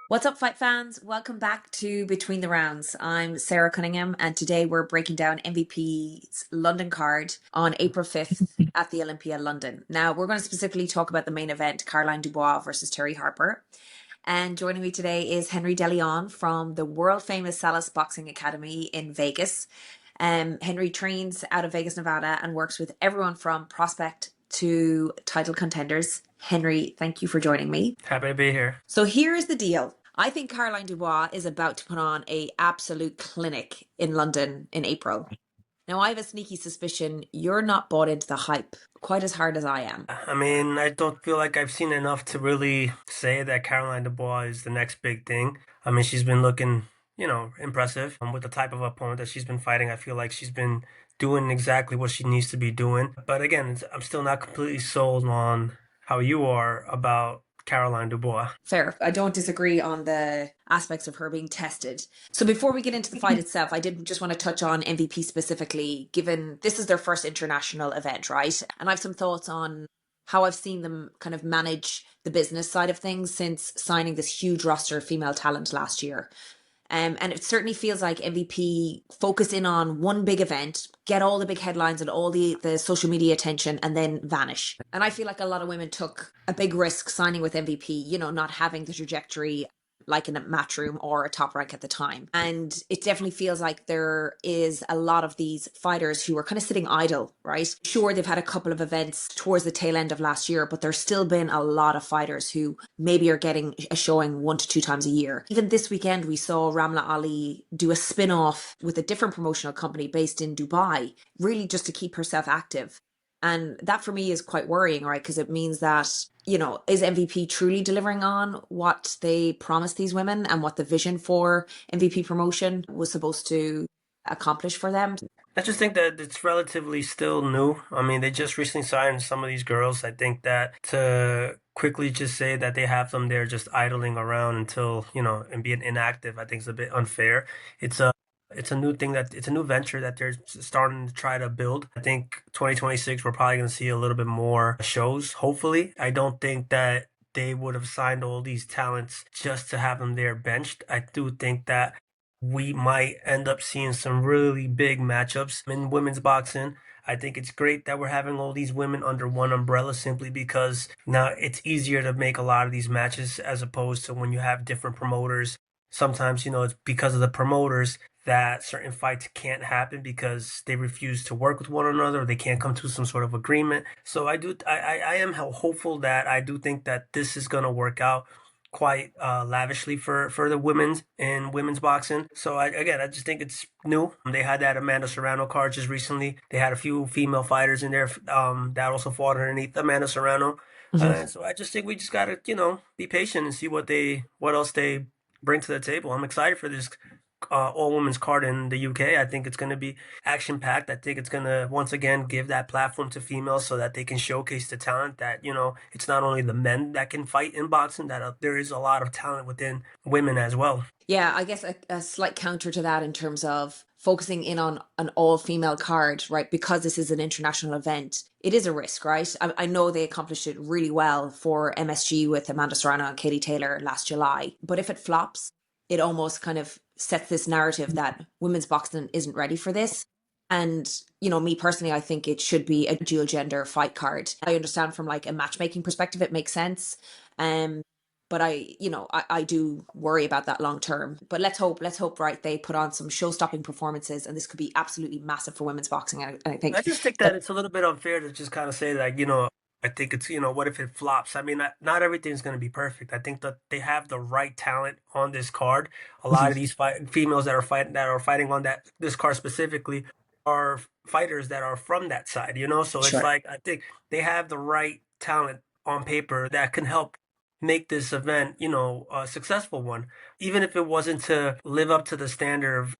What's up, fight fans? Welcome back to Between the Rounds. I'm Sarah Cunningham, and today we're breaking down MVP's London card on April 5th at the Olympia, London. Now, we're going to specifically talk about the main event, Caroline Dubois versus Terri Harper. And joining me today is Henry Deleon from the world famous Salas Boxing Academy in Vegas. Henry trains out of Vegas, Nevada, and works with everyone from prospect to title contenders. Henry, thank you for joining me. Happy to be here. So here's the deal. I think Caroline Dubois is about to put on a absolute clinic in London in April. Now, I have a sneaky suspicion you're not bought into the hype quite as hard as I am. I mean, I don't feel like I've seen enough to really say that Caroline Dubois is the next big thing. I mean, she's been looking, impressive with the type of opponent that she's been fighting. I feel like she's been doing exactly what she needs to be doing. But again, I'm still not completely sold on how you are about Caroline Dubois. Fair. I don't disagree on the aspects of her being tested. So before we get into the fight itself, I did just want to touch on MVP specifically, given this is their first international event, right? And I have some thoughts on how I've seen them kind of manage the business side of things since signing this huge roster of female talent last year. And it certainly feels like MVP focus in on one big event, get all the big headlines and all the social media attention, and then vanish. And I feel like a lot of women took a big risk signing with MVP, not having the trajectory like in a Matchroom or a Top Rank at the time. And it definitely feels like there is a lot of these fighters who are kind of sitting idle, right? Sure, they've had a couple of events towards the tail end of last year, but there's still been a lot of fighters who maybe are getting a showing 1 to 2 times a year. Even this weekend, we saw Ramla Ali do a spin-off with a different promotional company based in Dubai, really just to keep herself active. And that for me is quite worrying, right? Because it means that, is MVP truly delivering on what they promised these women and what the vision for MVP promotion was supposed to accomplish for them? I just think that it's relatively still new. I mean, they just recently signed some of these girls. I think that to quickly just say that they have them there just idling around until, and being inactive, I think is a bit unfair. It's a it's a new thing it's a new venture that they're starting to try to build. I think 2026 we're probably going to see a little bit more shows, hopefully. I don't think that they would have signed all these talents just to have them there benched. I do think that we might end up seeing some really big matchups in women's boxing. I think it's great that we're having all these women under one umbrella simply because now it's easier to make a lot of these matches as opposed to when you have different promoters. Sometimes, it's because of the promoters that certain fights can't happen because they refuse to work with one another or they can't come to some sort of agreement. So I am hopeful that I do think that this is going to work out quite lavishly for the women's boxing. So I just think it's new. They had that Amanda Serrano card just recently. They had a few female fighters in there that also fought underneath Amanda Serrano. So I just think we just gotta be patient and see what else they bring to the table. I'm excited for this all women's card in the UK. I think it's going to be action packed. I think it's going to once again give that platform to females so that they can showcase the talent that, it's not only the men that can fight in boxing, that there is a lot of talent within women as well. Yeah, I guess a slight counter to that in terms of focusing in on an all-female card, right? Because this is an international event, it is a risk, right? I know they accomplished it really well for MSG with Amanda Serrano and Katie Taylor last July. But if it flops, it almost kind of sets this narrative that women's boxing isn't ready for this. And, me personally, I think it should be a dual gender fight card. I understand from like a matchmaking perspective, it makes sense. But I do worry about that long term. But let's hope, right, they put on some show-stopping performances, and this could be absolutely massive for women's boxing. And I think I just think that it's a little bit unfair to just kind of say that, I think it's, what if it flops? I mean, not everything's going to be perfect. I think that they have the right talent on this card. A lot of these females that are fighting on this card specifically are fighters that are from that side, So it's Sure. like I think they have the right talent on paper that can help make this event, a successful one, even if it wasn't to live up to the standard of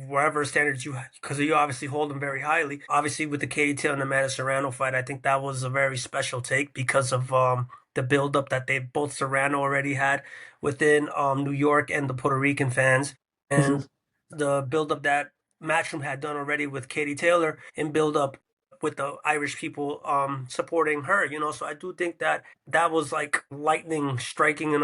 wherever standards because you obviously hold them very highly. Obviously, with the Katie Taylor and the Amanda Serrano fight, I think that was a very special take because of the buildup that they both Serrano already had within New York and the Puerto Rican fans, and the buildup that Matchroom had done already with Katie Taylor and build up with the Irish people supporting her, you know. So I do think that that was like lightning striking in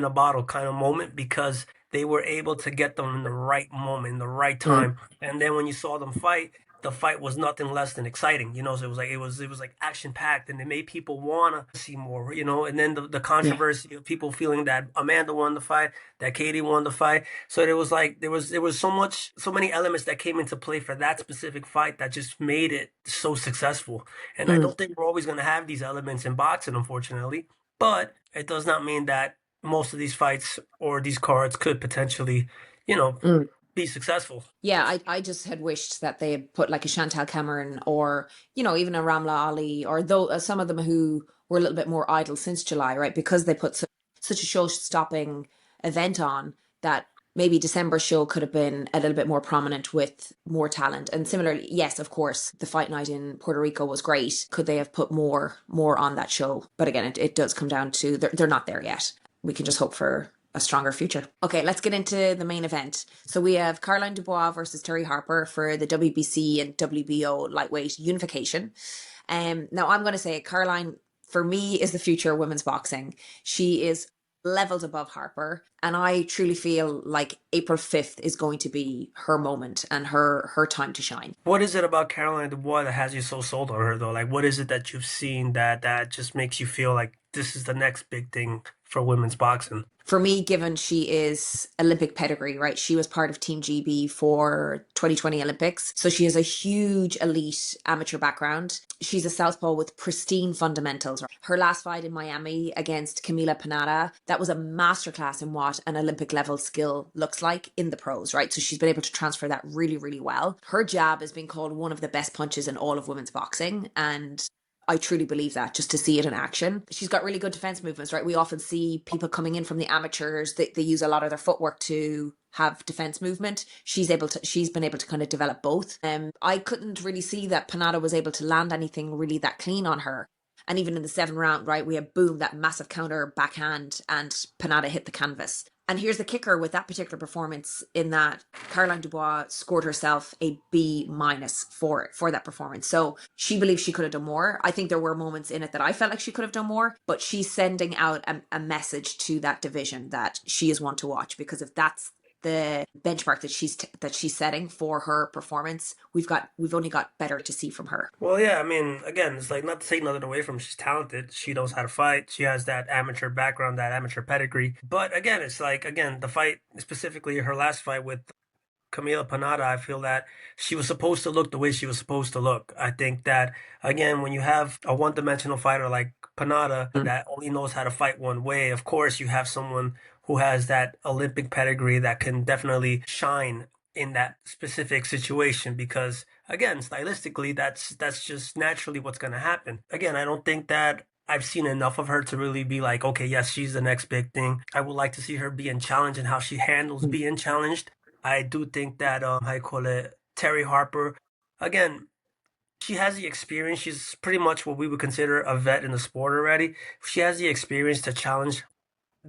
a bottle kind of moment, because they were able to get them in the right moment, in the right Mm. time. And then when you saw them fight, the fight was nothing less than exciting, you know. So it was like action packed, and it made people wanna see more, you know. And then the Yeah. controversy of people feeling that Amanda won the fight, that Katie won the fight. So there was like there was so many elements that came into play for that specific fight that just made it so successful. And I Mm. don't think we're always gonna have these elements in boxing, unfortunately. But it does not mean that most of these fights or these cards could potentially, you know, Mm. be successful. Yeah, I just had wished that they had put like a Chantal Cameron or, even a Ramla Ali or though some of them who were a little bit more idle since July, right? Because they put such a show-stopping event on that maybe December show could have been a little bit more prominent with more talent. And similarly, yes, of course, the fight night in Puerto Rico was great. Could they have put more on that show? But again, it does come down to they're not there yet. We can just hope for a stronger future. Okay, let's get into the main event. So we have Caroline Dubois versus Terri Harper for the WBC and WBO lightweight unification. Now I'm going to say Caroline, for me, is the future of women's boxing. She is levels above Harper, and I truly feel like April 5th is going to be her moment and her time to shine. What is it about Caroline Dubois that has you so sold on her though? Like, what is it that you've seen that just makes you feel like this is the next big thing for women's boxing? For me, given she is Olympic pedigree, right? She was part of Team GB for 2020 Olympics. So she has a huge elite amateur background. She's a southpaw with pristine fundamentals. Her last fight in Miami against Camila Panada, that was a masterclass in what an Olympic level skill looks like in the pros, right? So she's been able to transfer that really, really well. Her jab has been called one of the best punches in all of women's boxing. And I truly believe that just to see it in action. She's got really good defense movements, right? We often see people coming in from the amateurs, they use a lot of their footwork to have defense movement. She's been able to kind of develop both. I couldn't really see that Panada was able to land anything really that clean on her. And even in the 7th round, right, we had boom, that massive counter backhand, and Panada hit the canvas. And here's the kicker with that particular performance, in that Caroline Dubois scored herself a B minus for that performance. So she believes she could have done more. I think there were moments in it that I felt like she could have done more, but she's sending out a message to that division that she is one to watch, because if that's the benchmark that she's setting for her performance, we've only got better to see from her. Well, yeah, I mean, again, it's like not to take nothing away from her. She's talented. She knows how to fight. She has that amateur background, that amateur pedigree. But again, it's like, again, the fight, specifically her last fight with Camila Panada, I feel that she was supposed to look the way she was supposed to look. I think that, again, when you have a one-dimensional fighter like Panada that only knows how to fight one way, of course, you have someone who has that Olympic pedigree that can definitely shine in that specific situation, because again, stylistically, that's just naturally what's going to happen. Again, I don't think that I've seen enough of her to really be like, okay, yes, she's the next big thing. I would like to see her being challenged and how she handles being challenged. I do think that how you call it, Terri Harper, again, she has the experience. She's pretty much what we would consider a vet in the sport already. She has the experience to challenge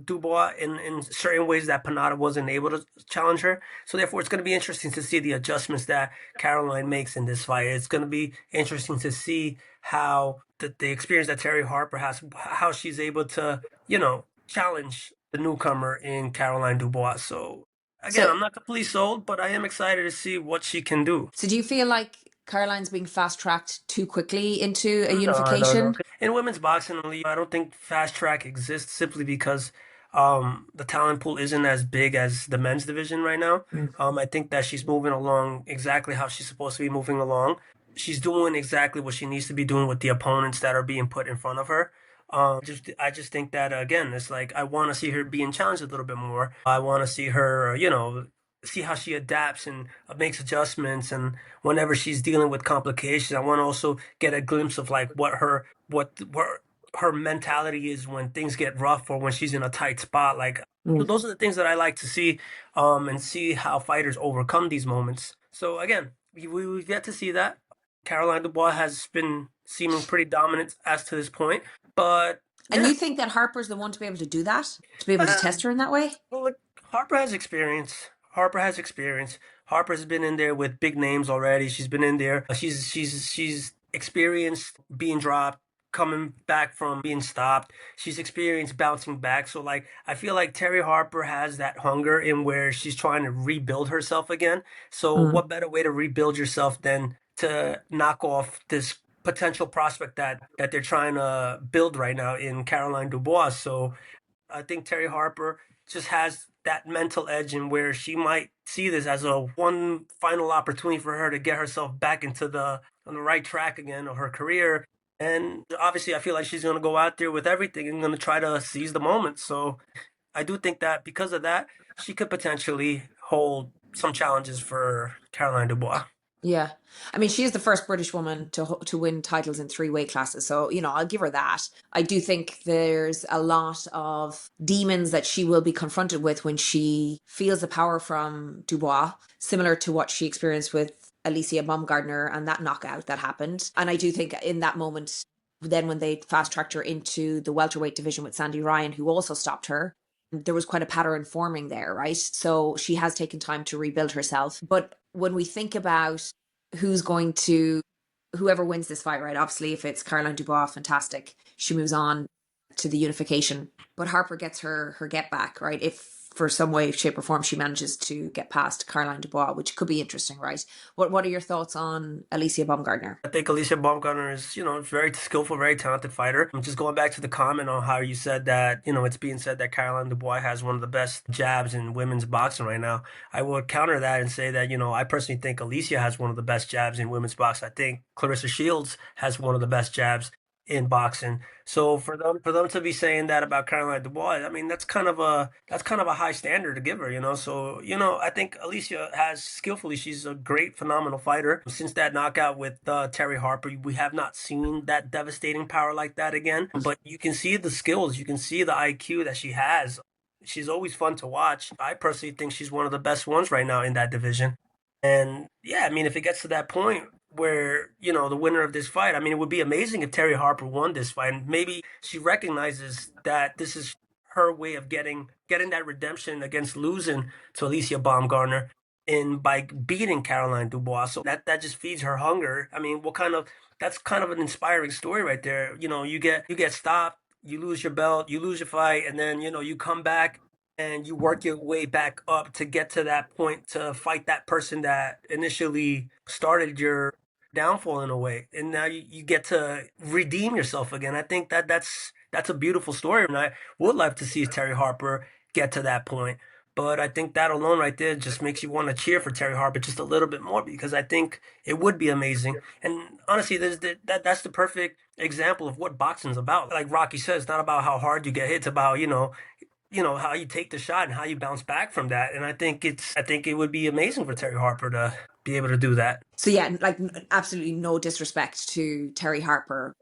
Dubois in certain ways that Panada wasn't able to challenge her. So therefore, it's going to be interesting to see the adjustments that Caroline makes in this fight. It's going to be interesting to see how the experience that Terri Harper has, how she's able to, you know, challenge the newcomer in Caroline Dubois. So again, So I'm not completely sold, but I am excited to see what she can do. so do you feel like Caroline's being fast tracked too quickly into a No, no, no. unification? In women's boxing, I don't think fast track exists simply because the talent pool isn't as big as the men's division right now. Mm. I think that she's moving along exactly how she's supposed to be moving along. She's doing exactly what she needs to be doing with the opponents that are being put in front of her. I just think that again, it's like I want to see her being challenged a little bit more. I want to see her, you know, see how she adapts and makes adjustments, and whenever she's dealing with complications, I want to also get a glimpse of like what her mentality is when things get rough or when she's in a tight spot. Like Mm. those are the things that I like to see, and see how fighters overcome these moments. So again, we've yet to see that. Caroline Dubois has been seeming pretty dominant as to this point, but And yeah. you think that Harper's the one to be able to do that? To be able to Uh, test her in that way? well, look, Harper has experience. Harper has experience. Harper's been in there with big names already. She's been in there. She's experienced being dropped, coming back from being stopped. She's experienced bouncing back. So like I feel like Terri Harper has that hunger in where she's trying to rebuild herself again. So Mm. what better way to rebuild yourself than to knock off this potential prospect that they're trying to build right now in Caroline Dubois. So I think Terri Harper just has that mental edge in where she might see this as a one final opportunity for her to get herself back into the on the right track again of her career. And obviously, I feel like she's going to go out there with everything and going to try to seize the moment. So I do think that because of that, she could potentially hold some challenges for Caroline Dubois. Yeah. I mean, she is the first British woman to win titles in three weight classes. So, I'll give her that. I do think there's a lot of demons that she will be confronted with when she feels the power from Dubois, similar to what she experienced with Alicia Baumgardner and that knockout that happened. And I do think in that moment, then when they fast tracked her into the welterweight division with Sandy Ryan, who also stopped her, there was quite a pattern forming there, right? So she has taken time to rebuild herself. But when we think about who's going to, whoever wins this fight, right? Obviously, if it's Caroline Dubois, fantastic. She moves on to the unification. But Harper gets her get back, right? If for some way, shape, or form she manages to get past Caroline Dubois, which could be interesting, right? What are your thoughts on Alicia Baumgardner? I think Alicia Baumgartner is, a very skillful, very talented fighter. I'm just going back to the comment on how you said that, it's being said that Caroline Dubois has one of the best jabs in women's boxing right now. I would counter that and say that, I personally think Alicia has one of the best jabs in women's boxing. I think Clarissa Shields has one of the best jabs in boxing. So for them to be saying that about Caroline Dubois, I mean that's kind of a high standard to give her, So, I think Alicia has skillfully, she's a great, phenomenal fighter. Since that knockout with Terri Harper, we have not seen that devastating power like that again. But you can see the skills, you can see the IQ that she has. She's always fun to watch. I personally think she's one of the best ones right now in that division. And yeah, I mean, if it gets to that point where, the winner of this fight, I mean, it would be amazing if Terri Harper won this fight. And maybe she recognizes that this is her way of getting that redemption against losing to Alicia Baumgartner in by beating Caroline Dubois. So that just feeds her hunger. I mean, that's kind of an inspiring story right there. You get stopped, you lose your belt, you lose your fight, and then, you come back and you work your way back up to get to that point to fight that person that initially started your downfall in a way. And now you get to redeem yourself again. I think that's a beautiful story. And I would love to see Terri Harper get to that point. But I think that alone right there just makes you want to cheer for Terri Harper just a little bit more because I think it would be amazing. And honestly, that's the perfect example of what boxing's about. Like Rocky says, it's not about how hard you get hit. It's about, how you take the shot and how you bounce back from that. And I think it would be amazing for Terri Harper to be able to do that. So yeah, like absolutely no disrespect to Terri Harper.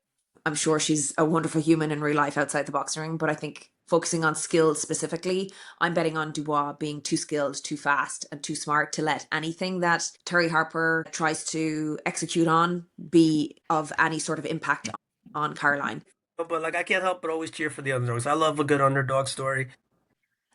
I'm sure she's a wonderful human in real life outside the boxing ring, but I think focusing on skills specifically, I'm betting on Dubois being too skilled, too fast, and too smart to let anything that Terri Harper tries to execute on be of any sort of impact on Caroline. But like I can't help but always cheer for the underdogs. I love a good underdog story.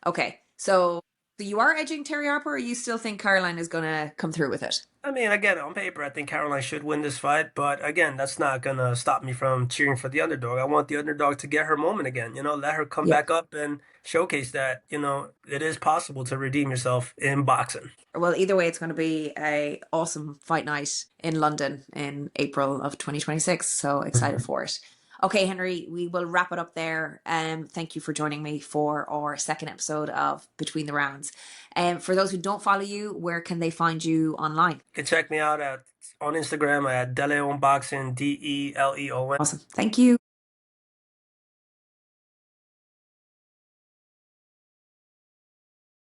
Okay, so you are edging Terri Harper, or you still think Caroline is going to come through with it? I mean, again, on paper, I think Caroline should win this fight, but again, that's not gonna stop me from cheering for the underdog. I want the underdog to get her moment again, let her come Yeah. back up and showcase that, it is possible to redeem yourself in boxing. Well, either way, it's going to be a awesome fight night in London in April of 2026. So excited for it. Okay, Henry, we will wrap it up there. Thank you for joining me for our second episode of Between the Rounds. For those who don't follow you, where can they find you online? You can check me out on Instagram at Deleon Boxing, Deleon. Awesome. Thank you.